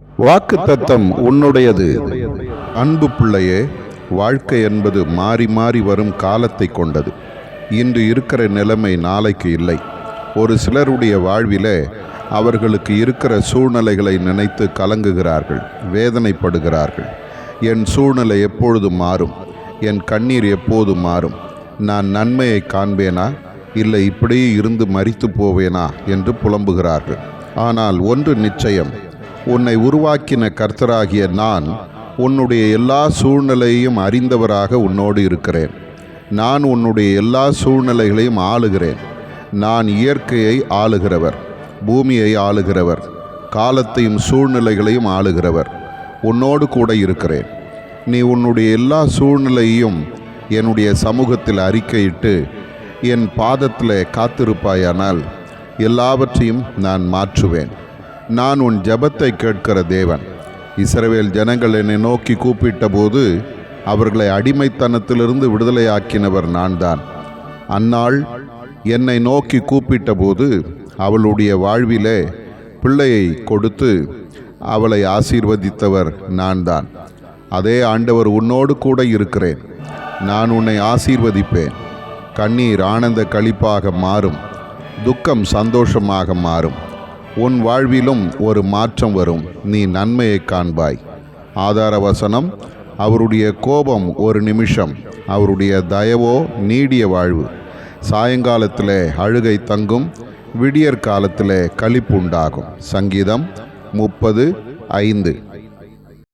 வாக்குத்தத்தம் உன்னுடையது. அன்பு பிள்ளையே, வாழ்க்கை என்பது மாறி மாறி வரும் காலத்தை கொண்டது. இன்று இருக்கிற நிலைமை நாளைக்கு இல்லை. ஒரு சிலருடைய வாழ்விலே அவர்களுக்கு இருக்கிற சூழ்நிலைகளை நினைத்து கலங்குகிறார்கள், வேதனைப்படுகிறார்கள். என் சூழ்நிலை எப்பொழுது மாறும்? என் கண்ணீர் எப்போது மாறும்? நான் நன்மையை காண்பேனா, இல்லை இப்படியே இருந்து மரித்து போவேனா என்று புலம்புகிறார்கள். ஆனால் ஒன்று நிச்சயம், உன்னை உருவாக்கின கர்த்தராகிய நான் உன்னுடைய எல்லா சூழ்நிலையையும் அறிந்தவராக உன்னோடு இருக்கிறேன். நான் உன்னுடைய எல்லா சூழ்நிலைகளையும் ஆளுகிறேன். நான் இயற்கையை ஆளுகிறவர், பூமியை ஆளுகிறவர், காலத்தையும் சூழ்நிலைகளையும் ஆளுகிறவர். உன்னோடு கூட இருக்கிறேன். நீ உன்னுடைய எல்லா சூழ்நிலையையும் என்னுடைய சமூகத்தில் அறிக்கையிட்டு என் பாதத்தில் காத்திருப்பாயானால் எல்லாவற்றையும் நான் மாற்றுவேன். நான் உன் ஜெபத்தை கேட்கிற தேவன். இஸ்ரவேல் ஜனங்கள் என்னை நோக்கி கூப்பிட்ட போது அவர்களை அடிமைத்தனத்திலிருந்து விடுதலையாக்கினவர் நான்தான். அந்நாள் என்னை நோக்கி கூப்பிட்ட போது அவளுடைய வாழ்விலே பிள்ளையை கொடுத்து அவளை ஆசீர்வதித்தவர் நான்தான். அதே ஆண்டவர் உன்னோடு கூட இருக்கிறேன். நான் உன்னை ஆசீர்வதிப்பேன். கண்ணீர் ஆனந்த களிப்பாக மாறும், துக்கம் சந்தோஷமாக மாறும். உன் வாழ்விலும் ஒரு மாற்றம் வரும். நீ நன்மையை காண்பாய். ஆதார வசனம், அவருடைய கோபம் ஒரு நிமிஷம், அவருடைய தயவோ நீடிய வாழ்வு. சாயங்காலத்திலே அழுகை தங்கும், விடியற் காலத்திலே களிப்பு உண்டாகும். சங்கீதம் 30:5.